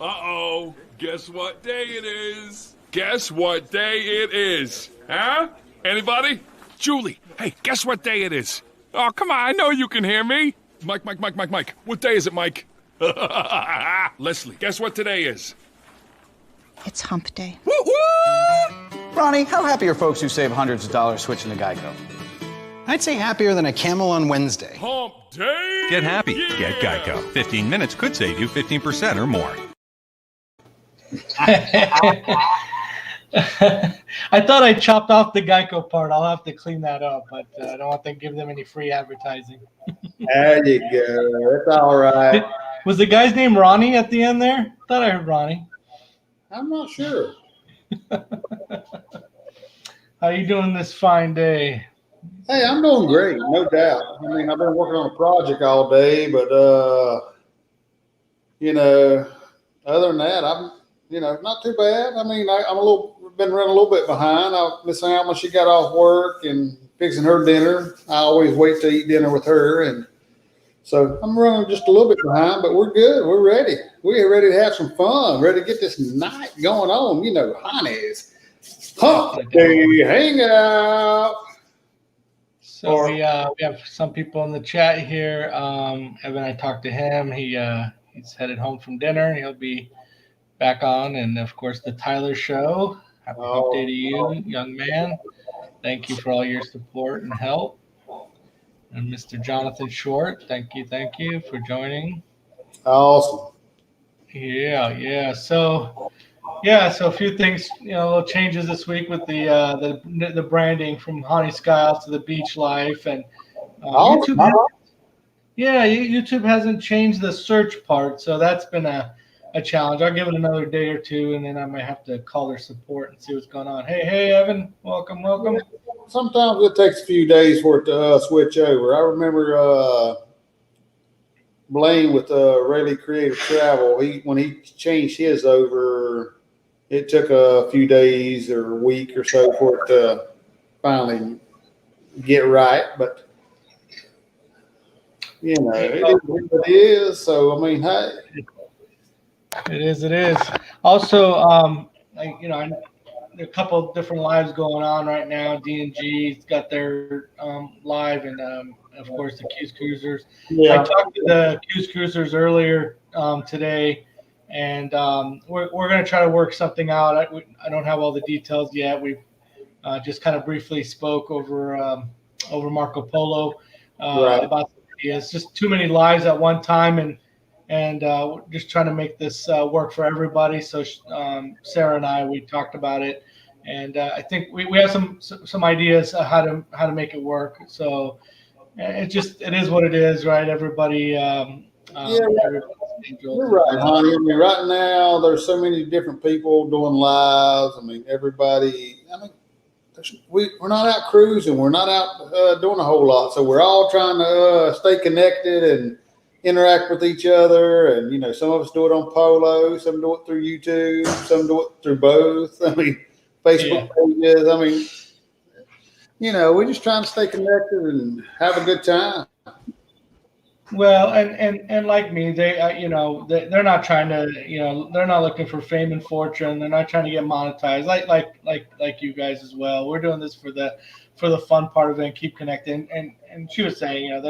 Uh-oh. Guess what day it is? Guess what day it is? Huh? Anybody? Julie, hey, guess what day it is? Oh, come on, I know you can hear me. Mike. What day is it, Mike? Leslie, guess what today is? It's hump day. Woo-hoo! Ronnie, how happy are folks who save hundreds of dollars switching to Geico? I'd say happier than a camel on Wednesday. Hump day! Get happy. Get Geico. 15 minutes could save you 15% or more. I thought I chopped off the Geico part. I'll have to clean that up, but I don't want to give them any free advertising. There you go. That's all right. Was the guy's name Ronnie at the end there? I thought I heard Ronnie. I'm not sure. How you doing this fine day? Hey, I'm doing great, no doubt. I mean, I've been working on a project all day, but other than that, I'm not too bad. I mean, I've been running a little bit behind. Miss Alma, she got off work and fixing her dinner. I always wait to eat dinner with her, and so I'm running just a little bit behind, but we're good. We're ready. We're ready to have some fun. Ready to get this night going on. Honey's Hump Day Hangout. So we have some people in the chat here. Evan, I talked to him. He's headed home from dinner. He'll be back on, and of course the Tyler Show. Happy Hump Day to you, young man. Thank you for all your support and help. And Mr. Jonathan Short, thank you for joining. Awesome. Yeah. So a few things, little changes this week with the branding from Honey Skiles to the Beach Life, and YouTube hasn't changed the search part, so that's been a challenge. I'll give it another day or two, and then I might have to call their support and see what's going on. Hey, Evan, welcome. Sometimes it takes a few days for it to switch over. I remember Blaine with Rayleigh Creative Travel. When he changed his over, it took a few days or a week or so for it to finally get right. But it is what it is. So I mean, hey. It is. Also, a couple of different lives going on right now. D&G's got their live, and of course the Q's Cruisers. Yeah. I talked to the Q's Cruisers earlier today, and we're going to try to work something out. I don't have all the details yet. We've just kind of briefly spoke over Marco Polo about it's just too many lives at one time, and we're just trying to make this work for everybody. So Sarah and we talked about it, and I think we have some ideas of how to make it work. So it is what it is, right? Everybody. You're right, honey. I mean, right now there's so many different people doing lives. I mean, everybody. I mean, we're not out cruising. We're not out doing a whole lot. So we're all trying to stay connected and interact with each other, and some of us do it on Polo, some do it through YouTube, some do it through both. I mean, Facebook pages. I mean, we're just trying to stay connected and have a good time. Well, and like me, they're not trying to, they're not looking for fame and fortune. They're not trying to get monetized. Like you guys as well. We're doing this for the fun part of it and keep connecting. And she was saying,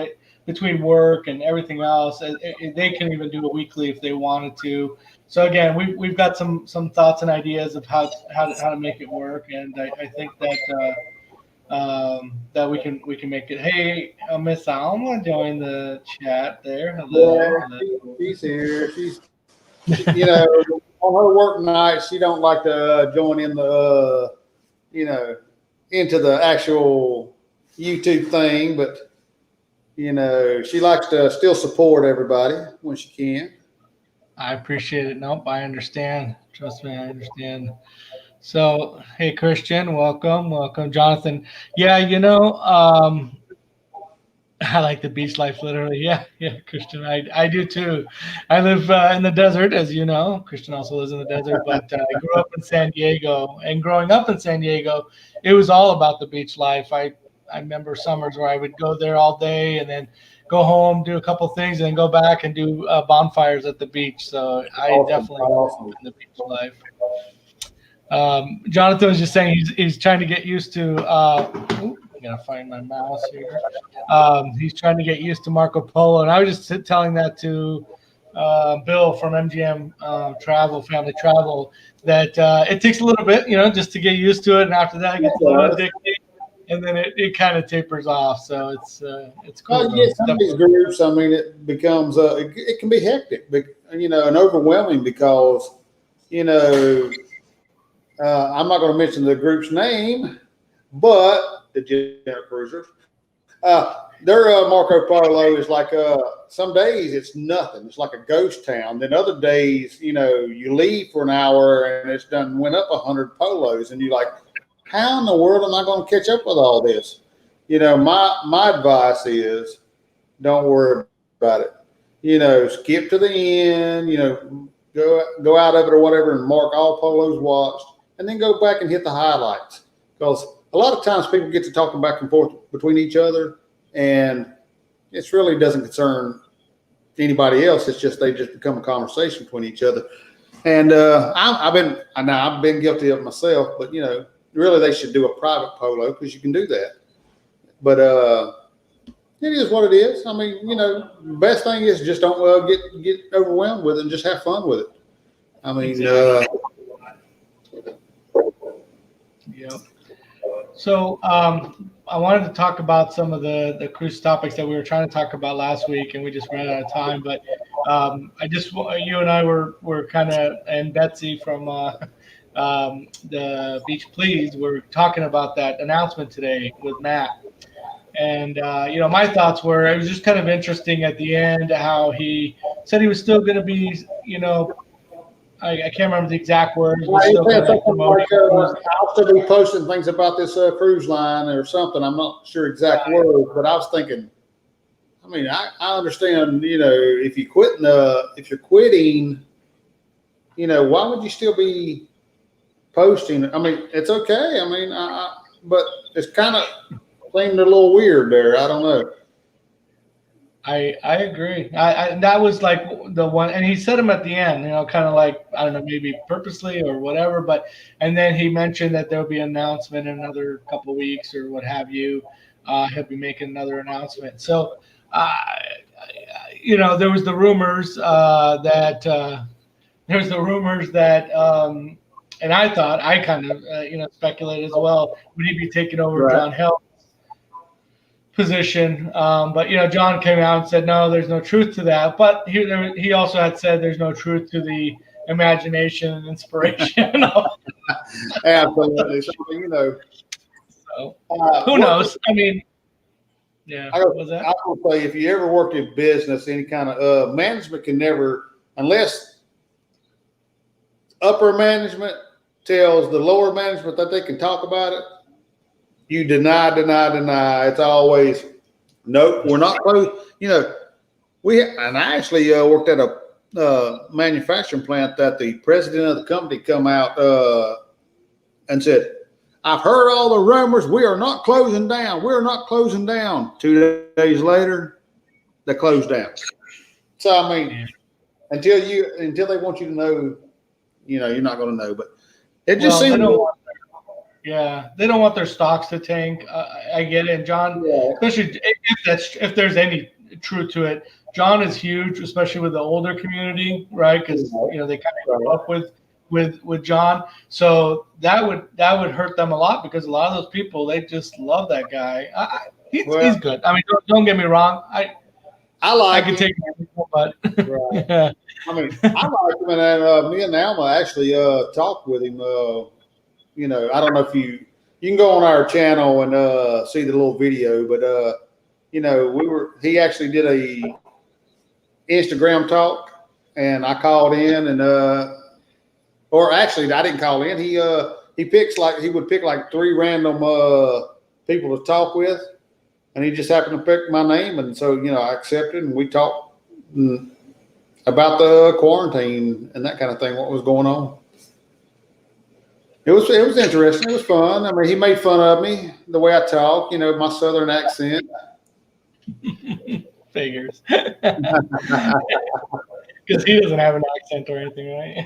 between work and everything else, they can even do a weekly if they wanted to. So again, we've got some thoughts and ideas of how to make it work, and I think that we can make it. Hey, Miss Alma joined the chat there. Hello. Yeah, she's here. She's on her work night, she don't like to join in the into the actual YouTube thing, but she likes to still support everybody when she can. I appreciate it. Nope, I understand. Trust me, I understand. So, hey, Christian, welcome. Jonathan. Yeah, I like the beach life, literally. Yeah, Christian, I do too. I live in the desert, as you know. Christian also lives in the desert, but I grew up in San Diego. And growing up in San Diego, it was all about the beach life. I remember summers where I would go there all day and then go home, do a couple things, and then go back and do bonfires at the beach. So I definitely in the beach life. Jonathan was just saying he's trying to get used to. I gotta find my mouse here. He's trying to get used to Marco Polo, and I was just telling that to Bill from MGM Family Travel, that it takes a little bit, just to get used to it, and after that it gets a little addicting, and then it kind of tapers off. So it's cool. Well, some of these groups, it becomes it can be hectic, and overwhelming because I'm not going to mention the group's name, but the Jet Cruisers. Their Marco Polo is like some days it's nothing. It's like a ghost town. Then other days, you leave for an hour and it's went up 100 polos, and you're like, how in the world am I going to catch up with all this? My advice is don't worry about it. Skip to the end. Go out of it or whatever and mark all polos watched, and then go back and hit the highlights, because a lot of times people get to talking back and forth between each other, and it really doesn't concern anybody else. It's just they just become a conversation between each other. And I've been guilty of it myself, but really they should do a private polo because you can do that. But it is what it is. The best thing is just don't get overwhelmed with it and just have fun with it. Yep. So I wanted to talk about some of the cruise topics that we were trying to talk about last week, and we just ran out of time. But you and I were kind of, and Betsy from the Beach Please, were talking about that announcement today with Matt. And my thoughts were, it was just kind of interesting at the end how he said he was still going to be, I can't remember the exact words. I'll still be posting things about this cruise line or something. I'm not sure exact words, but I was thinking, I understand, if you're quitting, why would you still be posting? It's okay. But it's kind of seemed a little weird there. I don't know. I agree. That was like the one, and he said him at the end, kind of like, I don't know, maybe purposely or whatever, and then he mentioned that there'll be an announcement in another couple of weeks or what have you. He'll be making another announcement. So, there was the rumors that, and I thought, I kind of, speculated as well, would he be taking over John Hell's position? But John came out and said no, there's no truth to that. But he also had said there's no truth to the imagination and inspiration. Absolutely. So, who knows? Yeah. I will say, if you ever worked in business, any kind of management can never, unless upper management tells the lower management that they can talk about it, you deny. It's always, nope, we're not close. And I actually worked at a manufacturing plant that the president of the company come out and said, I've heard all the rumors. We are not closing down. We're not closing down. 2 days later, they closed down. So, until they want you to know, you're not going to know. But it just seems. Yeah, they don't want their stocks to tank. I get it. And John, especially if there's any truth to it, John is huge, especially with the older community, right? Because they kind of grew up with John, so that would hurt them a lot, because a lot of those people, they just love that guy. He's good. Don't get me wrong. I could take him, but yeah. I like him, and me and Alma actually talked with him. I don't know if you can go on our channel and see the little video, but he actually did a Instagram talk, and I called in, and or actually I didn't call in. He would pick like 3 random people to talk with, and he just happened to pick my name, and so I accepted, and we talked about the quarantine and that kind of thing, what was going on. It was interesting. It was fun. He made fun of me, the way I talk, my Southern accent. Figures. Because he doesn't have an accent or anything, right?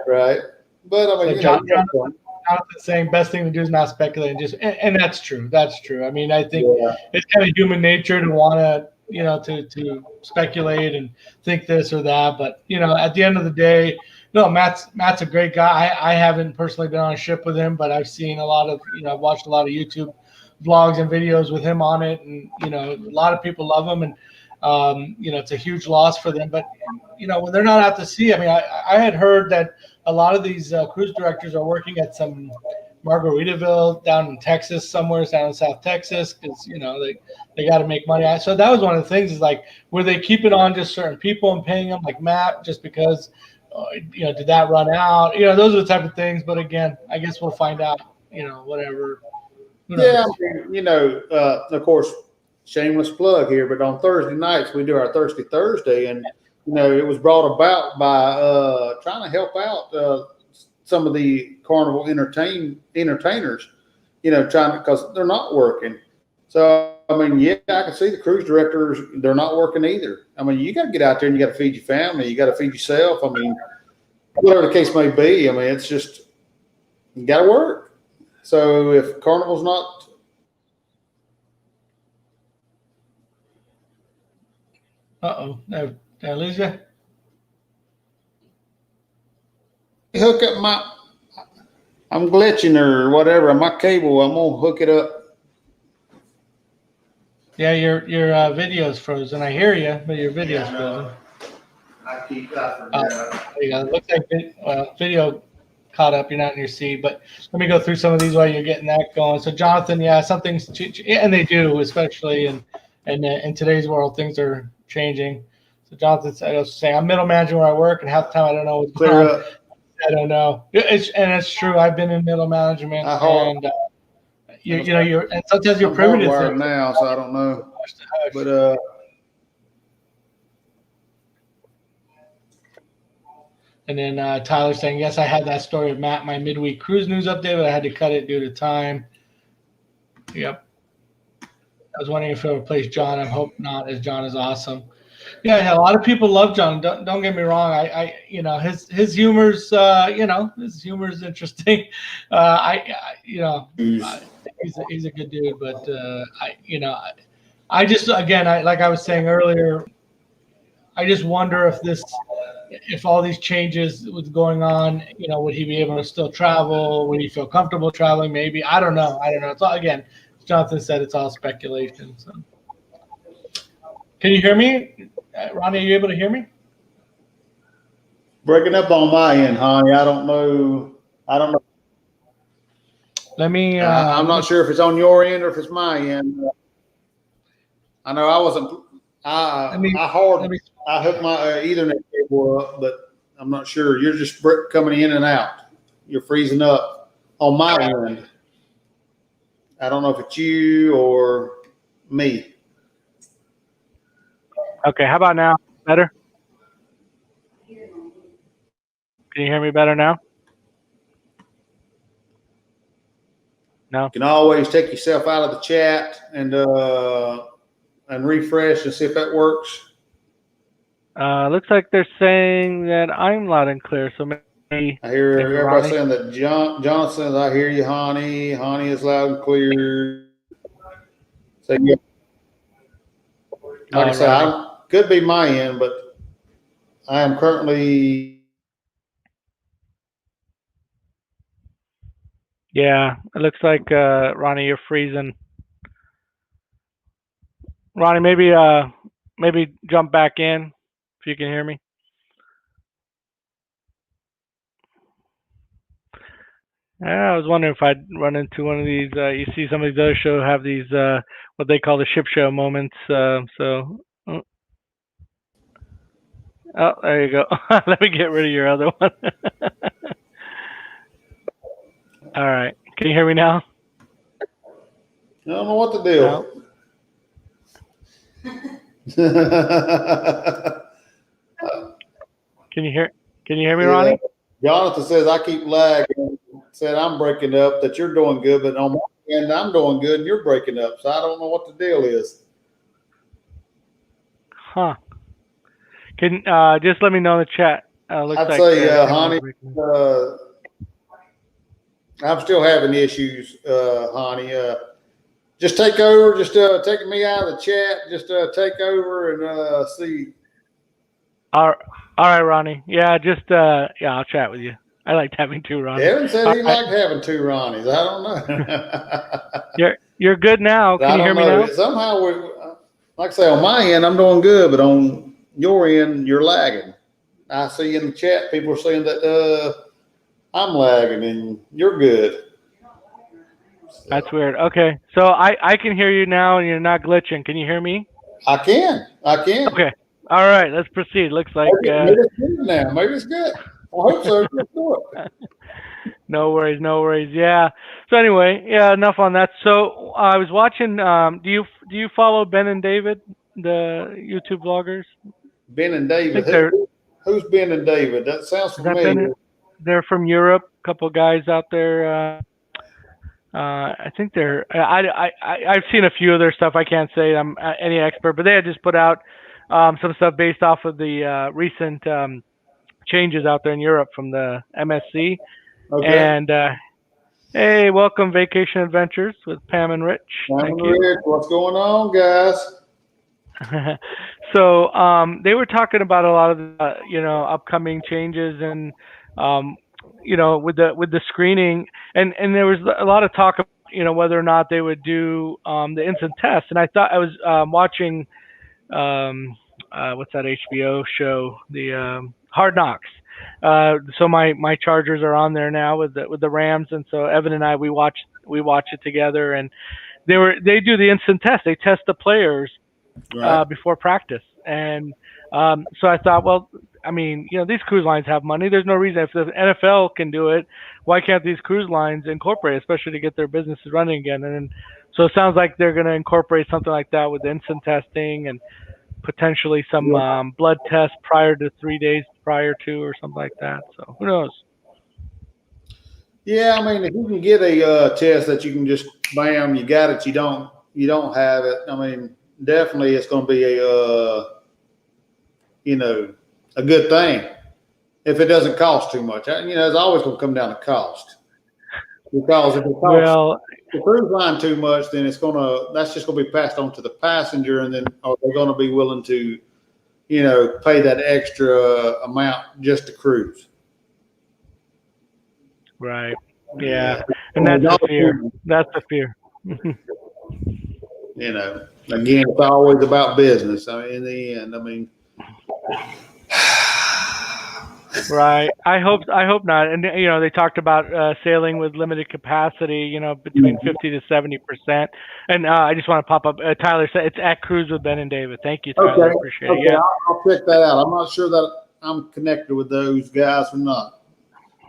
Right. But I mean, So Jonathan's saying best thing to do is not speculate and that's true. That's true. I mean, I think it's kind of human nature to want to, to speculate and think this or that. But at the end of the day, no, Matt's a great guy. I haven't personally been on a ship with him, but I've seen a lot of, I've watched a lot of YouTube vlogs and videos with him on it, and a lot of people love him, and it's a huge loss for them. But when they're not out to sea, I mean, I had heard that a lot of these cruise directors are working at some Margaritaville down in Texas, somewhere down in South Texas, because they got to make money. So that was one of the things, is like, were they keeping on just certain people and paying them, like Matt, just because did that run out? Those are the type of things. But again, I guess we'll find out. Whatever. Yeah, I mean, of course, shameless plug here, but on Thursday nights we do our Thirsty Thursday, and it was brought about by trying to help out some of the Carnival entertainers, because they're not working. So I mean, yeah, I can see the cruise directors, they're not working either. I mean, you got to get out there and you got to feed your family, you got to feed yourself. I mean, whatever the case may be. I mean, it's just, you got to work. So if Carnival's not, did I lose you? hook up I'm glitching or whatever, my cable, I'm gonna hook it up. Yeah, your video's frozen. I hear you, but your video's frozen. I forget. There you go. It looks like video caught up. You're not in your seat, but let me go through some of these while you're getting that going. So Jonathan, yeah, something's and they do, especially in today's world, things are changing. So Jonathan said, I was saying, I'm middle manager where I work, and half the time I don't know what's going on. I don't know. It's true. I've been in middle management, and you're and sometimes you're privy to things now, so I don't know. But and then Tyler saying, yes, I had that story of Matt, my midweek cruise news update, but I had to cut it due to time. Yep. I was wondering if he'll replace John. I hope not, as John is awesome. Yeah, a lot of people love John. Don't get me wrong. I his humor's his humor's interesting. He's a good dude, but I just, again, like I was saying earlier, I just wonder if all these changes was going on, would he be able to still travel? Would he feel comfortable traveling? Maybe. I don't know. It's all, again, as Jonathan said, it's all speculation. So, can you hear me? Ronnie, are you able to hear me? breaking up on my end, honey. I don't know. Let me. I'm not sure if it's on your end or if it's my end. I know I wasn't. I hooked my Ethernet cable up, but I'm not sure. You're just coming in and out. You're freezing up on my end. I don't know if it's you or me. Okay, how about now? Better? Can you hear me better now? No. You can always take yourself out of the chat and refresh and see if that works. Looks like they're saying that I'm loud and clear, so maybe I hear everybody Ronnie saying that John says, I hear you, honey. Honey is loud and clear. So, yeah. Like I said, could be my end, but I am currently. Yeah, it looks like Ronnie, you're freezing. Ronnie, maybe jump back in if you can hear me. I was wondering if I'd run into one of these. You see some of these other shows have these what they call the ship show moments. Oh, there you go. Let me get rid of your other one. All right. Can you hear me now? I don't know what to do. No. Can you hear me, Ronnie? Jonathan says I keep lagging. Said I'm breaking up. That you're doing good, but on my end I'm doing good and you're breaking up. So I don't know what the deal is. Huh. Can just let me know in the chat. Looks I'd like, say, Cameron's honey, breaking. I'm still having issues, honey. Just take over. Just take me out of the chat. Just take over and see. All right, Ronnie. Yeah, just I'll chat with you. I liked having two Ronnies. Evan said he liked having two Ronnies. I don't know. You're good now. Can you hear me now? Somehow, like I say, on my end, I'm doing good, but on your end, you're lagging. I see in the chat people are saying that I'm lagging and you're good. That's weird. Okay, so I can hear you now, and you're not glitching. Can you hear me? I can. Okay. All right. Let's proceed. Looks like maybe it's good now. Maybe it's good. I hope so. Let's do it. No worries. Yeah. So anyway, yeah. Enough on that. So I was watching. Do you follow Ben and David, the YouTube vloggers? Ben and David. Who's Ben and David? That sounds familiar. They're from Europe. A couple of guys out there. I think they're. I've seen a few of their stuff. I can't say I'm any expert, but they had just put out some stuff based off of the recent changes out there in Europe from the MSC. Okay. And hey, welcome Vacation Adventures with Pam and Rich. Thank you. Rich, what's going on, guys? So they were talking about a lot of the, upcoming changes and with the screening and there was a lot of talk about, whether or not they would do the instant test. And I thought I was watching what's that HBO show, the Hard Knocks. So my Chargers are on there now with the Rams, and so Evan and I we watch it together, and they do the instant test. They test the players before practice, and so I thought, well, I mean, these cruise lines have money. There's no reason if the NFL can do it, why can't these cruise lines incorporate, especially to get their businesses running again? And so it sounds like they're going to incorporate something like that with instant testing and potentially some blood tests prior to 3 days prior to or something like that. So who knows? Yeah, I mean, if you can get a test that you can just bam, you got it, you don't have it. I mean, definitely it's going to be a good thing if it doesn't cost too much. It's always going to come down to cost. Because if it costs the cruise line too much, then that's just going to be passed on to the passenger, and then are they going to be willing to, pay that extra amount just to cruise? Right. Yeah. And that's the fear. That's the fear. Again, it's always about business. I mean, in the end, Right. I hope not. And they talked about sailing with limited capacity, between 50 to 70%. And I just want to pop up. Tyler said it's at Cruise with Ben and David. Thank you, Tyler. Okay. Appreciate it. Yeah. I'll check that out. I'm not sure that I'm connected with those guys or not.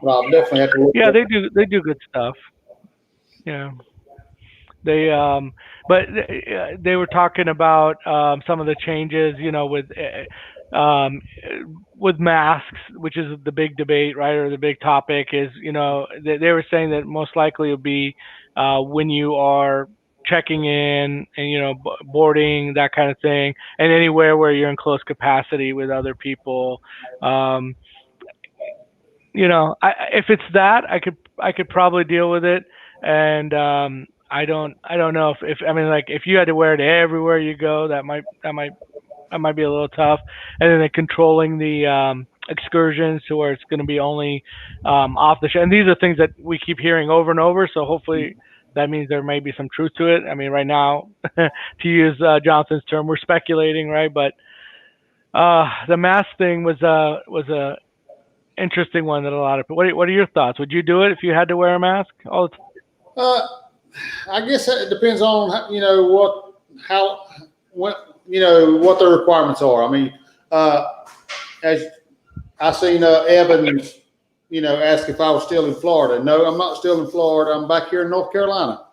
But I'll definitely have to look. Yeah, they do good stuff. Yeah. They but they were talking about some of the changes, with masks, which is the big debate, right? Or the big topic is, they were saying that most likely it would be when you are checking in and, boarding, that kind of thing, and anywhere where you're in close capacity with other people. If it's that, I could probably deal with it. And I don't know if you had to wear it everywhere you go, that might be a little tough. And then controlling the excursions to where it's going to be only off the shore. And these are things that we keep hearing over and over. So hopefully that means there may be some truth to it. I mean, right now, to use Jonathan's term, we're speculating, right? But the mask thing was a interesting one that a lot of people. What are your thoughts? Would you do it if you had to wear a mask all the time? I guess it depends on what the requirements are. I mean, as I seen Evans, ask if I was still in Florida. No, I'm not still in Florida. I'm back here in North Carolina.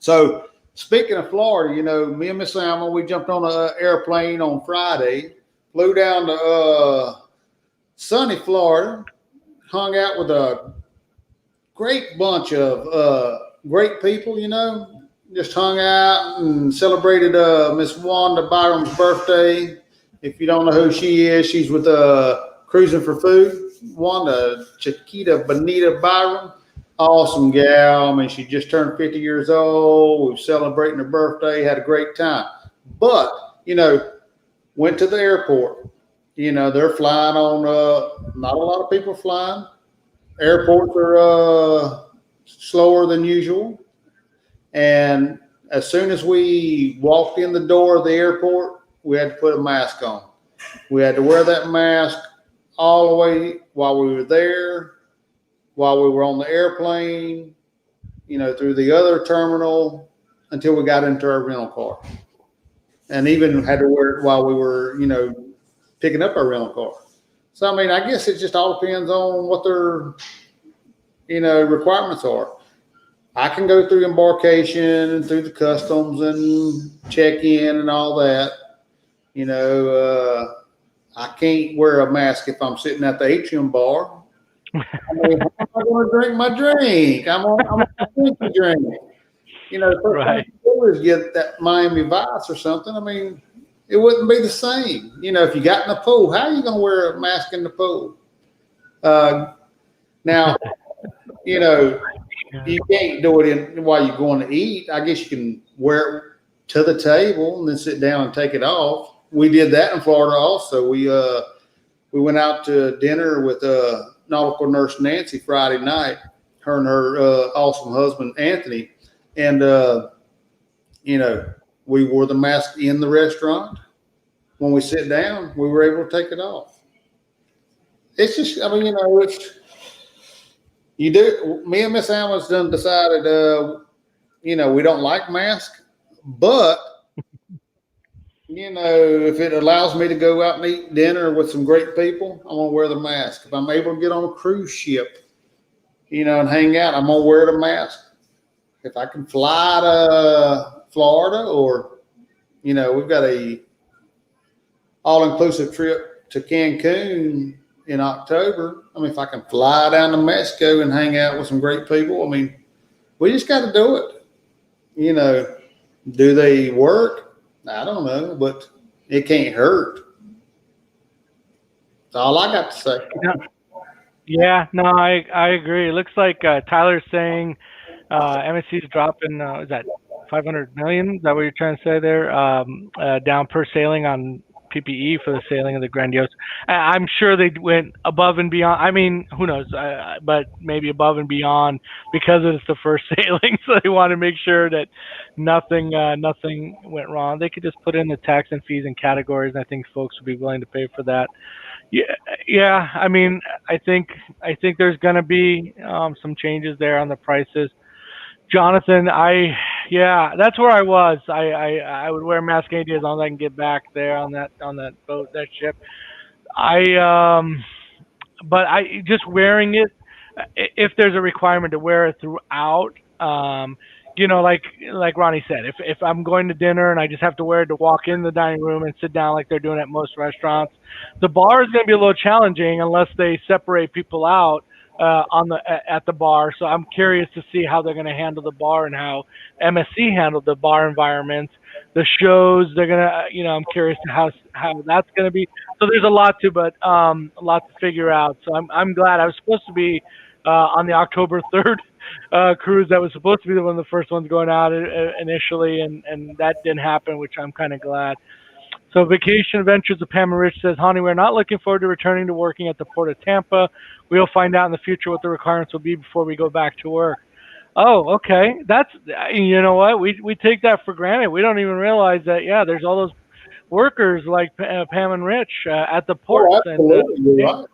So speaking of Florida, me and Miss Alma, we jumped on an airplane on Friday, flew down to sunny Florida, hung out with a great bunch of great people, just hung out and celebrated Miss Wanda Byram's birthday. If you don't know who she is, she's with Cruising for Food. Wanda Chiquita Bonita Byron. Awesome gal. I mean, she just turned 50 years old. We were celebrating her birthday, had a great time. But, went to the airport. They're flying on, not a lot of people flying. Airports are slower than usual. And as soon as we walked in the door of the airport, we had to put a mask on. We had to wear that mask all the way while we were there, while we were on the airplane, through the other terminal until we got into our rental car. And even had to wear it while we were, picking up our rental car. So, I mean, I guess it just all depends on what their, requirements are. I can go through embarkation and through the customs and check in and all that. I can't wear a mask if I'm sitting at the atrium bar. I mean, how am I going to drink my drink? I'm going to drink the drink. Right. Always get that Miami Vice or something. I mean, it wouldn't be the same. If you got in the pool, how are you going to wear a mask in the pool? Now, you can't do it while you're going to eat. I guess you can wear it to the table and then sit down and take it off. We did that in Florida also. We went out to dinner with nautical nurse Nancy Friday night, her and her awesome husband Anthony, and we wore the mask in the restaurant. When we sit down, we were able to take it off. It's just, I mean, you do. Me and Miss Alma's done decided, we don't like masks, but if it allows me to go out and eat dinner with some great people, I'm gonna wear the mask. If I'm able to get on a cruise ship, and hang out, I'm gonna wear the mask. If I can fly to Florida, or we've got a all-inclusive trip to Cancun in October. I mean, if I can fly down to Mexico and hang out with some great people, I mean, we just got to do it. Do they work? I don't know, but it can't hurt. That's all I got to say. Yeah, no, I agree. It looks like Tyler's saying MSC's dropping, is that 500 million? Is that what you're trying to say there? Down per sailing on PPE for the sailing of the Grandiose. I'm sure they went above and beyond. I mean, who knows? But maybe above and beyond because it's the first sailing, so they want to make sure that nothing went wrong. They could just put in the tax and fees and categories, and I think folks would be willing to pay for that. Yeah. I mean, I think there's going to be some changes there on the prices. Jonathan, that's where I was. I would wear a mask any day as long as I can get back there on that boat, that ship. But I just wearing it, if there's a requirement to wear it throughout, like Ronnie said, if I'm going to dinner and I just have to wear it to walk in the dining room and sit down like they're doing at most restaurants, the bar is going to be a little challenging unless they separate people out at the bar. So I'm curious to see how they're going to handle the bar and how MSC handled the bar environment, the shows. They're gonna, I'm curious to how that's going to be. So there's a lot to figure out. So I'm glad. I was supposed to be on the October 3rd cruise. That was supposed to be one of the first ones going out initially, and that didn't happen, which I'm kind of glad. So Vacation Adventures of Pam and Rich says, Honey, we're not looking forward to returning to working at the Port of Tampa. We'll find out in the future what the requirements will be before we go back to work. Oh, okay. That's, you know what? We take that for granted. We don't even realize that, there's all those workers like Pam and Rich at the ports. Oh, absolutely. Right.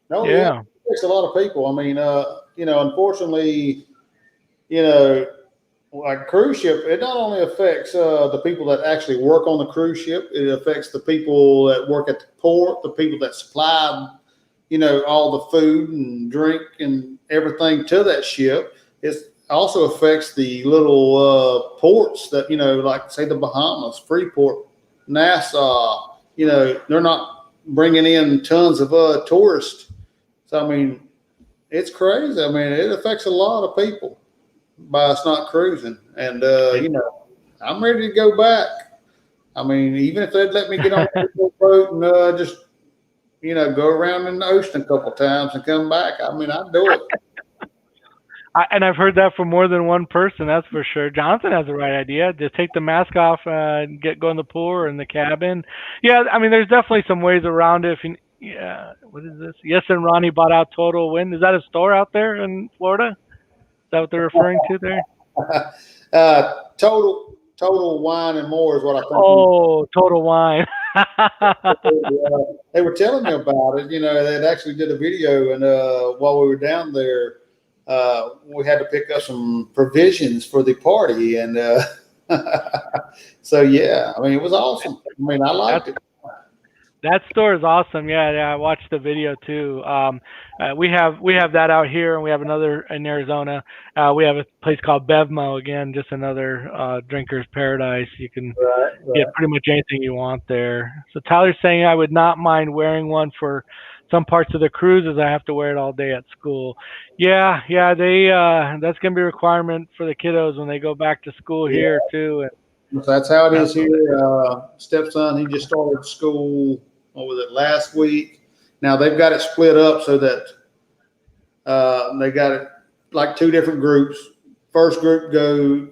No, yeah. It takes a lot of people. I mean, unfortunately, like cruise ship, it not only affects the people that actually work on the cruise ship, it affects the people that work at the port, the people that supply, all the food and drink and everything to that ship. It also affects the little ports that, like say the Bahamas, Freeport, Nassau, they're not bringing in tons of tourists. So, I mean, it's crazy. I mean, it affects a lot of people by us not cruising. And, I'm ready to go back. I mean, even if they'd let me get on the boat and just, go around in the ocean a couple times and come back, I mean, I'd do it. And I've heard that from more than one person. That's for sure. Jonathan has the right idea. Just take the mask off and go in the pool or in the cabin. Yeah, I mean, there's definitely some ways around it. Yeah, what is this? Yes, and Ronnie bought out Total Win. Is that a store out there in Florida? Is that what they're referring to there? Total Wine and More is what I think. Oh, Total Wine. They were telling me about it. They actually did a video, and while we were down there, we had to pick up some provisions for the party, and so yeah, I mean, it was awesome. I mean, I liked it. That store is awesome. Yeah, I watched the video too. We have that out here, and we have another in Arizona. We have a place called Bevmo, again, just another drinker's paradise. You can get pretty much anything you want there. So Tyler's saying I would not mind wearing one for some parts of the cruises. I have to wear it all day at school. Yeah, they that's gonna be a requirement for the kiddos when they go back to school here too. And that's how it is here. Stepson, he just started school. What was it, last week? Now they've got it split up so that they got it like two different groups. First group goes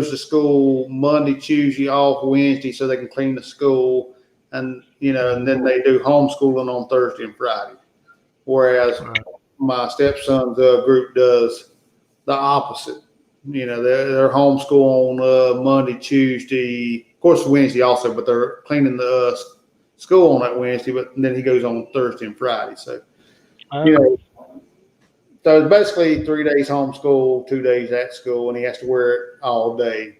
to school Monday, Tuesday, off Wednesday, so they can clean the school, and and then they do homeschooling on Thursday and Friday. Whereas my stepson's group does the opposite. They're homeschool on Monday, Tuesday, of course Wednesday also, but they're cleaning the school on that Wednesday, but then he goes on Thursday and Friday. So, so it's basically 3 days homeschool, 2 days at school, and he has to wear it all day.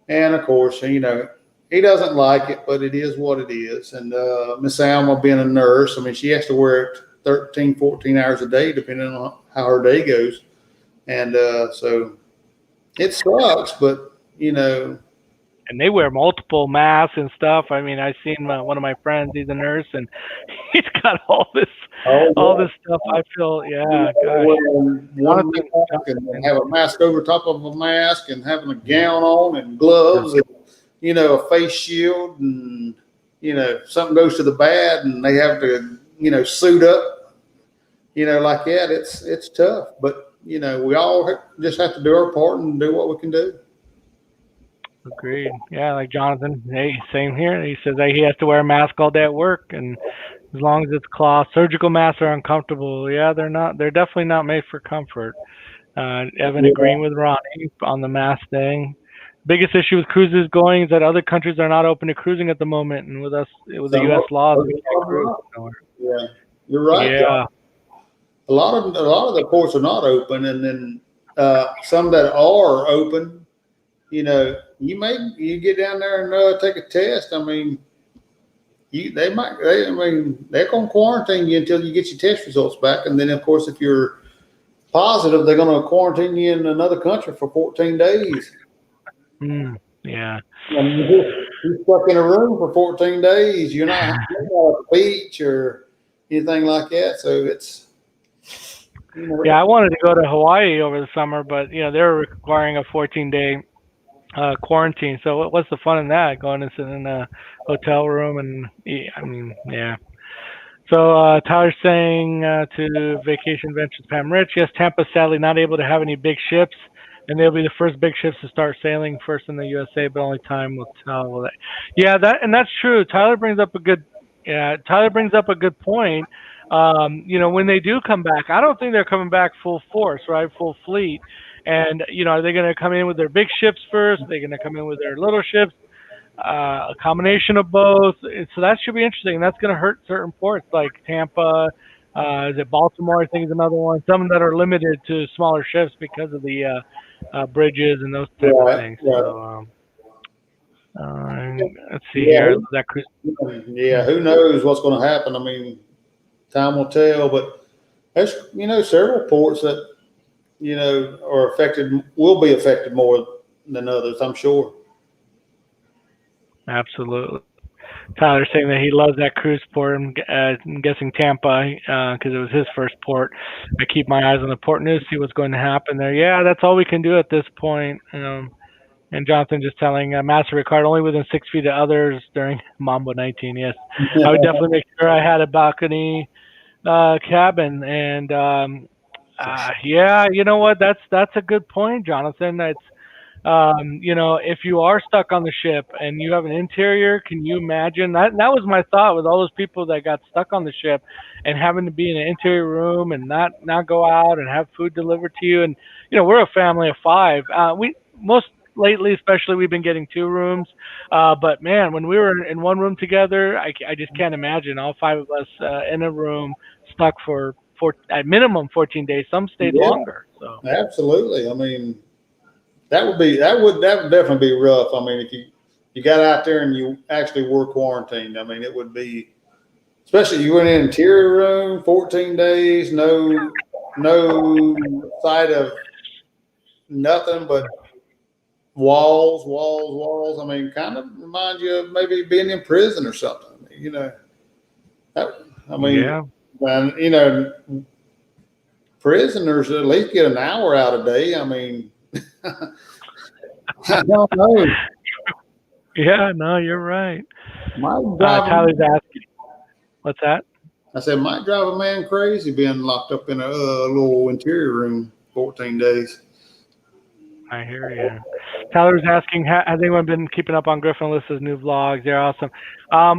And of course, he doesn't like it, but it is what it is. And Miss Alma being a nurse, I mean, she has to wear it 13, 14 hours a day, depending on how her day goes. And so it sucks, but and they wear multiple masks and stuff. I mean, I've seen one of my friends. He's a nurse, and he's got all this stuff. I feel, gosh. One mask and have a mask over top of a mask, and having a gown on and gloves, and a face shield, and something goes to the bad, and they have to suit up, like that. It's tough, but we all just have to do our part and do what we can do. Agreed. Yeah, like Jonathan. Hey, same here. He says that he has to wear a mask all day at work, and as long as it's cloth, surgical masks are uncomfortable. Yeah, they're not. They're definitely not made for comfort. Evan agreeing with Ronnie on the mask thing. Biggest issue with cruises going is that other countries are not open to cruising at the moment, and with the U.S. laws, we can't cruise nowhere. Yeah, you're right. Yeah. John. A lot of the ports are not open, and then some that are open. You get down there and take a test. I mean, they're going to quarantine you until you get your test results back, and then of course if you're positive, they're going to quarantine you in another country for 14 days. Yeah. And you're stuck in a room for 14 days. You're not at the beach or anything like that. So it's. Yeah, I wanted to go to Hawaii over the summer, but they're requiring a 14-day quarantine. So what's the fun in that? Going and sitting in a hotel room and eat? I mean, yeah. So Tyler's saying to Vacation Ventures Pam Rich, yes, Tampa's sadly not able to have any big ships, and they'll be the first big ships to start sailing first in the USA, but only time will tell. Yeah, that's true. Tyler brings up a good point. When they do come back, I don't think they're coming back full force, right? Full fleet. And, are they going to come in with their big ships first? Are they going to come in with their little ships? A combination of both. So that should be interesting. That's going to hurt certain ports like Tampa. Is it Baltimore? I think is another one. Some that are limited to smaller ships because of the bridges and those type of things. So, let's see here. Yeah, who knows what's going to happen? I mean, time will tell. But there's several ports that will be affected more than others, I'm sure. Absolutely. Tyler saying that he loves that cruise port. I'm guessing Tampa because it was his first port. I keep my eyes on the port news, see what's going to happen there. Yeah, that's all we can do at this point. And And Jonathan just telling Master Ricard only within 6 feet of others during Mambo 19. Yes, I would definitely make sure I had a balcony cabin. And yeah, you know what? That's a good point, Jonathan. It's if you are stuck on the ship and you have an interior, can you imagine that? That was my thought with all those people that got stuck on the ship and having to be in an interior room and not go out and have food delivered to you. And we're a family of 5. We most lately, especially, we've been getting 2 rooms. But man, when we were in one room together, I just can't imagine all 5 of us in a room stuck for at minimum 14 days. Some stayed longer. So absolutely. I mean, that would definitely be rough. I mean, if you got out there and you actually were quarantined, I mean, it would be, especially you were in an interior room, 14 days, no sight of nothing but walls. I mean, kind of reminds you of maybe being in prison or something. And prisoners at least get an hour out a day. I mean, I don't know. Yeah, no, you're right. Tyler's asking. What's that? I said, might drive a man crazy being locked up in a little interior room 14 days. I hear you. Tyler's asking, has anyone been keeping up on Griffin Alyssa's new vlogs? They're awesome.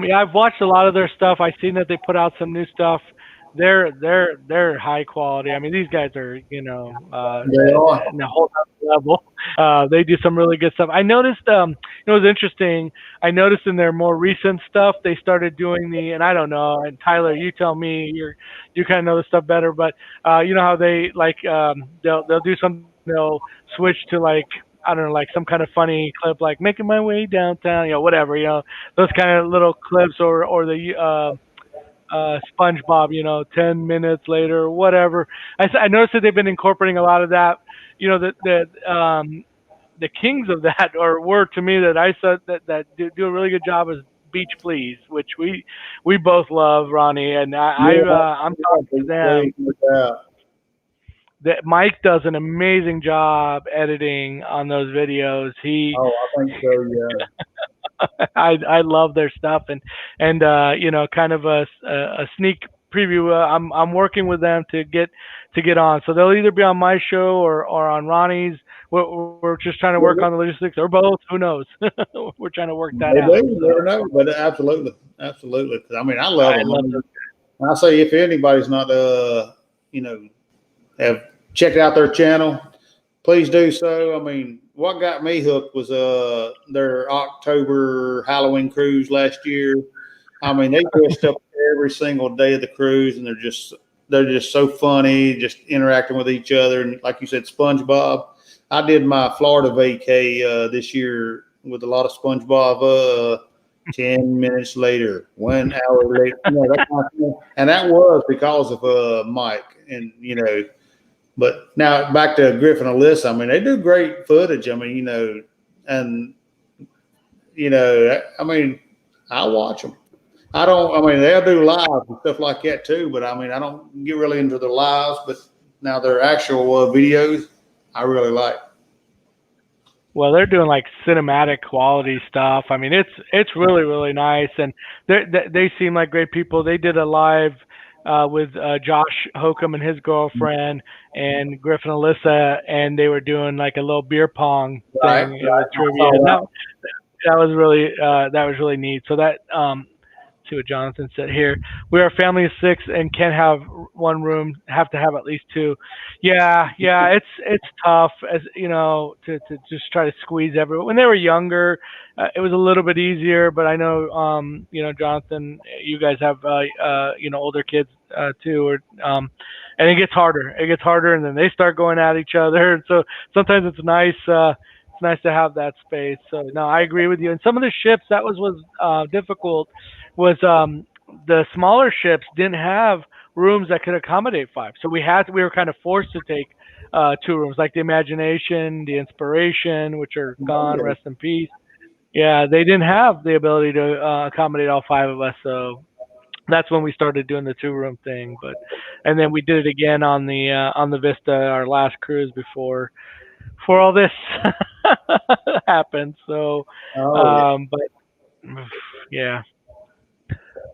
Yeah, I've watched a lot of their stuff. I've seen that they put out some new stuff. They're high quality. I mean, these guys are, They are. in a whole other level. They do some really good stuff. I noticed, it was interesting. I noticed in their more recent stuff, they started doing and I don't know, and Tyler, you tell me, you kind of know this stuff better, but you know how they they'll do something, they'll switch to I don't know, like some kind of funny clip, like making my way downtown, whatever, those kind of little clips, or the SpongeBob, 10 minutes later, whatever. I noticed that they've been incorporating a lot of that. The kings of that were to me that I saw that do a really good job is Beach Please, which we both love, Ronnie, and I'm talking to them. That Mike does an amazing job editing on those videos. I think so, yeah. I love their stuff, and kind of a sneak preview. I'm working with them to get on, so they'll either be on my show or on Ronnie's. We're just trying to work on the logistics, or both. Who knows? We're trying to work that out. You never know, but absolutely. I mean, I love them. I say if anybody's not have checked out their channel, please do so. I mean, what got me hooked was their October Halloween cruise last year. I mean, they dressed up every single day of the cruise, and they're just so funny, just interacting with each other. And like you said, SpongeBob. I did my Florida vacay this year with a lot of SpongeBob. 10 minutes later, 1 hour later, that kind of thing. And that was because of Mike, and But now back to Griffin Alyssa. I mean, they do great footage. I mean, I mean, I watch them. They'll do lives and stuff like that too. But I mean, I don't get really into the lives. But now their actual videos, I really like. Well, they're doing like cinematic quality stuff. I mean, it's really, really nice, and they seem like great people. They did a live with Josh Hokum and his girlfriend and Griffin Alyssa, and they were doing like a little beer pong thing. Trivia. That was really neat. So that see what Jonathan said here. We are a family of 6 and can't have one room. Have to have at least 2. Yeah. It's tough, as to just try to squeeze everyone. When they were younger, it was a little bit easier. But I know, Jonathan, you guys have older kids too, and it gets harder. And then they start going at each other. And so sometimes it's nice. It's nice to have that space. So no, I agree with you. And some of the ships that was difficult. Was the smaller ships didn't have rooms that could accommodate 5, so we were kind of forced to take 2 rooms, like the Imagination, the Inspiration, which are gone, rest in peace. Yeah, they didn't have the ability to accommodate all 5 of us, so that's when we started doing the 2-room thing. And then we did it again on the Vista, our last cruise before all this. happens. So, Oh, yeah. but yeah.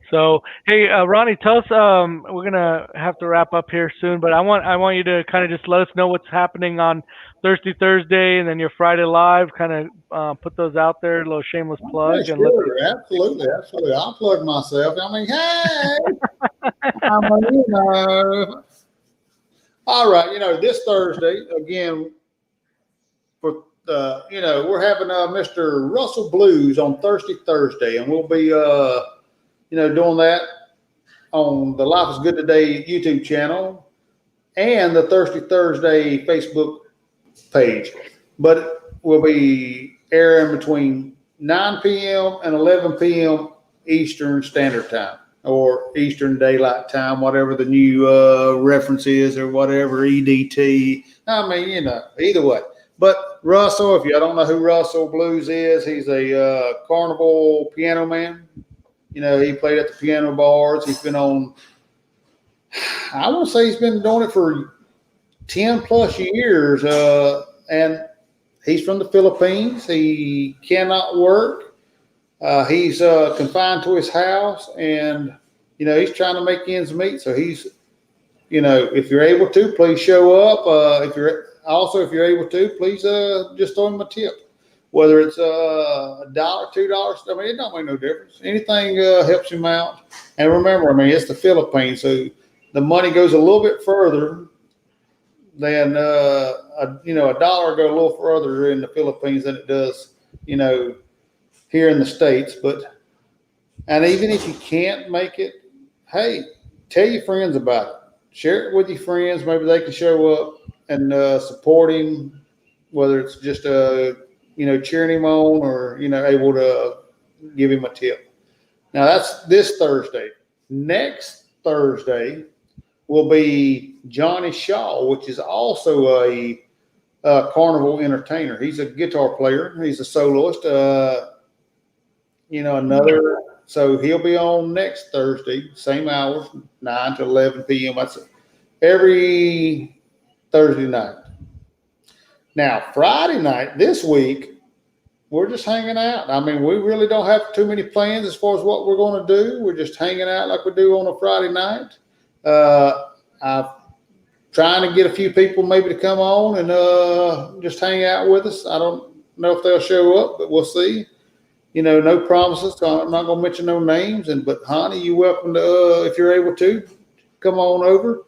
So, hey, Ronnie, tell us. We're gonna have to wrap up here soon, but I want you to kind of just let us know what's happening on Thursday, and then your Friday live. Kind of put those out there, a little shameless Yeah, plug, and let. sure. Absolutely. I'll plug myself. I mean, hey, all right. This Thursday, again, for we're having Mr. Russell Blues on Thursday, and we'll be doing that on the Life is Good Today YouTube channel and the Thursday Facebook page. But we'll be airing between 9 p.m. and 11 p.m. Eastern Standard Time or Eastern Daylight Time, whatever the new reference is or whatever, EDT. I mean, either way. But Russell, if you don't know who Russell Blues is, he's a carnival piano man. He played at the piano bars. He's been on, I want to say he's been doing it for 10 plus years. And he's from the Philippines. He cannot work. He's confined to his house, and he's trying to make ends meet. So he's, if you're able to, please show up. If you're able to, please just throw him a tip. Whether it's $1, $2, I mean, it don't make no difference. Anything helps him out. And remember, I mean, it's the Philippines, so the money goes a little bit further than $1 go a little further in the Philippines than it does, here in the States. And even if you can't make it, hey, tell your friends about it. Share it with your friends. Maybe they can show up and support him, whether it's just cheering him on or able to give him a tip. Now that's this Thursday. Next Thursday will be Johnny Shaw, which is also a carnival entertainer. He's a guitar player. He's a soloist. So he'll be on next Thursday, same hours, 9 to 11 p.m. That's every Thursday night. Now, Friday night this week, we're just hanging out. I mean, we really don't have too many plans as far as what we're going to do. We're just hanging out like we do on a Friday night. I'm trying to get a few people maybe to come on and just hang out with us. I don't know if they'll show up, but we'll see. No promises. So I'm not going to mention no names. But honey, you're welcome to, if you're able to, come on over.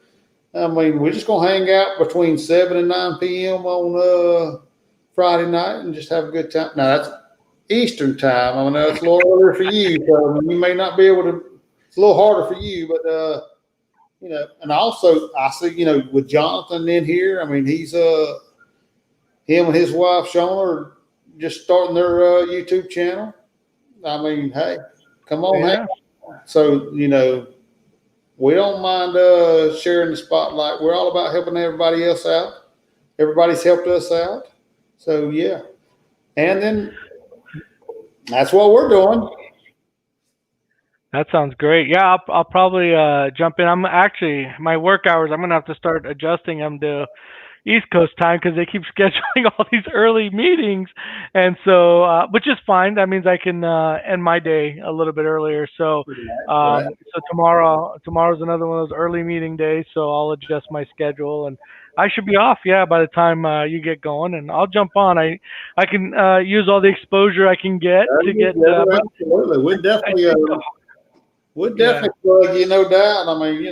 I mean, we're just going to hang out between 7 and 9 p.m. on Friday night and just have a good time. Now, that's Eastern time. I know it's a little earlier for you, so you may not be able to. It's a little harder for you, but and also I see, with Jonathan in here. I mean, he's him and his wife Shona are just starting their YouTube channel. I mean, hey, come on, Yeah. hey. So we don't mind sharing the spotlight. We're all about helping everybody else out. Everybody's helped us out. So, yeah. And then that's what we're doing. That sounds great. Yeah, I'll probably jump in. I'm actually, my work hours, I'm going to have to start adjusting them to East Coast time because they keep scheduling all these early meetings. And so, which is fine. That means I can end my day a little bit earlier. So, so tomorrow's another one of those early meeting days. So I'll adjust my schedule and I should be off. Yeah, by the time you get going, and I'll jump on. I can use all the exposure I can get to get. Absolutely, we'd definitely plug you, no doubt. I mean,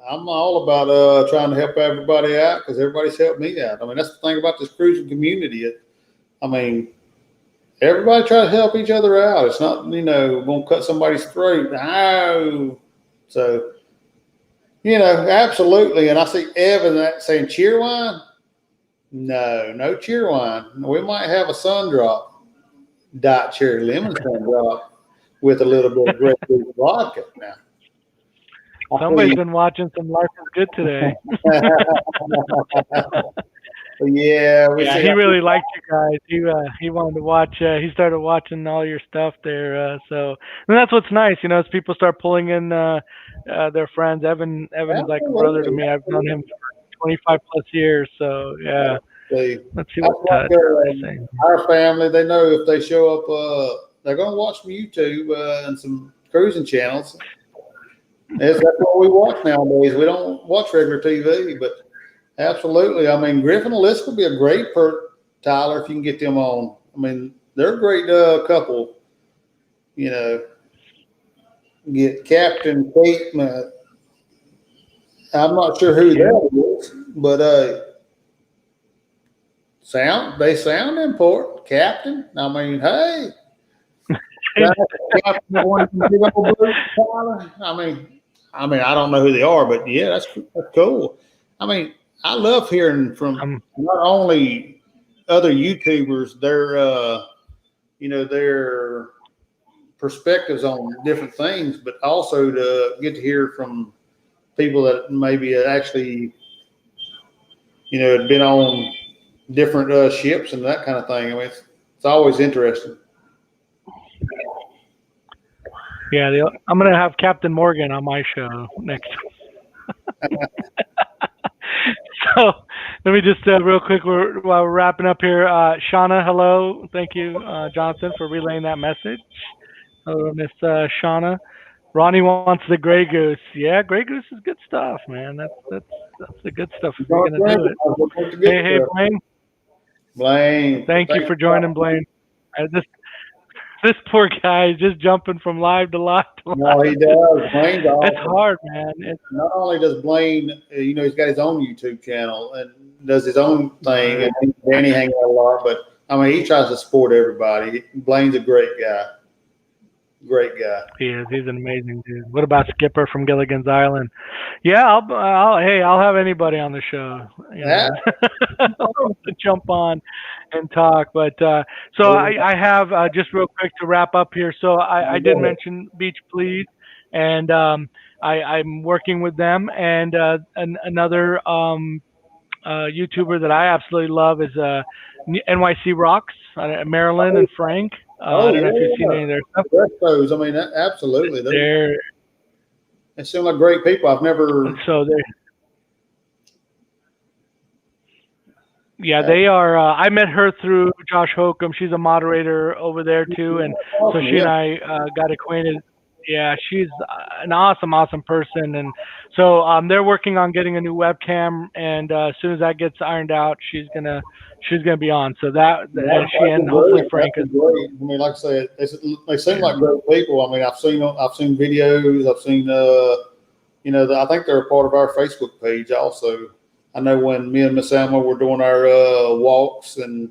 I'm all about trying to help everybody out because everybody's helped me out. I mean, that's the thing about this cruising community. I mean, everybody try to help each other out. It's not, going to cut somebody's throat. No. So, absolutely. And I see Evan saying cheerwine. No cheerwine. We might have a sun drop, Diet Cherry Lemon sun drop with a little bit of Red Bull vodka now. Somebody's been watching some Life is Good today. Yeah, he really liked you guys. He wanted to watch. He started watching all your stuff there. So, and that's what's nice, as people start pulling in their friends. Evan is like a brother to me. I've known him for 25 plus years. So yeah. Let's see That's what like, is saying. our family, they know if they show up, they're going to watch some YouTube and some cruising channels. That's what we watch nowadays. We don't watch regular TV, but absolutely. I mean, Griffin and Lisk would be a great Tyler, if you can get them on. I mean, they're a great couple. You know, get Captain Kate. I'm not sure who that is, but they sound important. Captain. I mean, hey. Captain, one of them big old boots, Tyler. I mean, I don't know who they are, but yeah, that's cool. I mean, I love hearing from not only other YouTubers, their perspectives on different things, but also to get to hear from people that maybe actually, had been on different ships and that kind of thing. I mean, it's always interesting. Yeah, I'm going to have Captain Morgan on my show next. So let me just real quick, while we're wrapping up here, Shauna, hello. Thank you, Jonathan, for relaying that message. Hello, Miss Shauna. Ronnie wants the Grey Goose. Yeah, Grey Goose is good stuff, man. That's the good stuff if you're going to do it. Hey, Blaine. Blaine. Thank you for joining, Blaine. This poor guy is just jumping from live to live to live. No, he does. Blaine's awesome. It's hard, man. Not only does Blaine, he's got his own YouTube channel and does his own thing, and Danny hangs out a lot, but I mean, he tries to support everybody. Blaine's a great guy. Great guy. He is. He's an amazing dude. What about Skipper from Gilligan's Island? Yeah, I'll have anybody on the show. To jump on and talk. But so I have just real quick to wrap up here. So I did mention Beach Please, and I'm working with them, and another YouTuber that I absolutely love is NYC Rocks, Marilyn and Frank. I don't know if you've seen any of their stuff. Those, I mean, absolutely. They seem like great people. I've never. So they are. I met her through Josh Holcomb. She's a moderator over there too, and so she and I got acquainted. Yeah, she's an awesome person, and so they're working on getting a new webcam, and as soon as that gets ironed out, she's gonna be on. So she and hopefully Frank is. Great. I mean, like I said, they seem like great people. I mean, I've seen videos. I've seen I think they're a part of our Facebook page also. I know when me and Miss Alma were doing our walks, and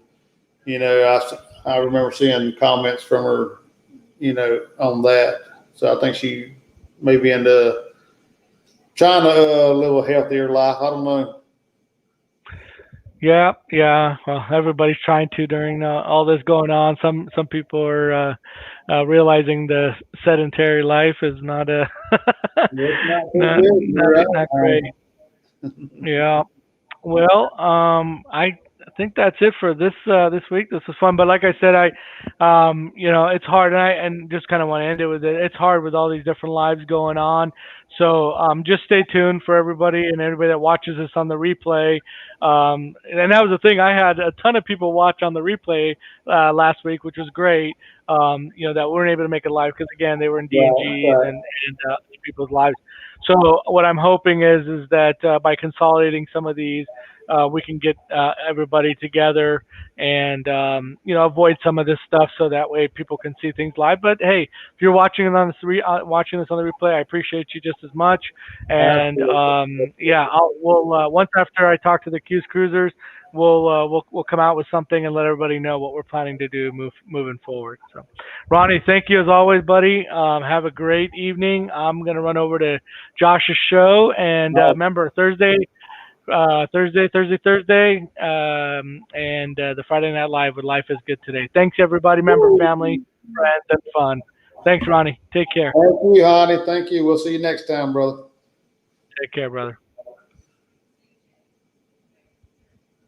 I remember seeing comments from her, on that. So I think she may be into trying to live a healthier life. I don't know. Yeah. Well, everybody's trying to during all this going on. Some people are realizing the sedentary life is not not great. Yeah. Well, I think that's it for this week. This was fun, but like I said, it's hard, and just kind of want to end it with it. It's hard with all these different lives going on. So just stay tuned for everybody and everybody that watches this on the replay. And that was the thing. I had a ton of people watch on the replay last week, which was great. That weren't able to make it live because again they were in D&G and people's lives. So what I'm hoping is that by consolidating some of these, we can get everybody together and avoid some of this stuff so that way people can see things live. But hey, if you're watching it on watching this on the replay, I appreciate you just as much. And we'll once after I talk to the Q's Cruisers, we'll come out with something and let everybody know what we're planning to do moving forward. So, Ronnie, thank you as always, buddy. Have a great evening. I'm gonna run over to Josh's show, and remember Thursday, and the Friday Night Live with Life is Good Today. Thanks, everybody. Remember, family, friends, and fun. Thanks, Ronnie. Take care. Thank you, honey. Thank you. We'll see you next time, brother. Take care, brother.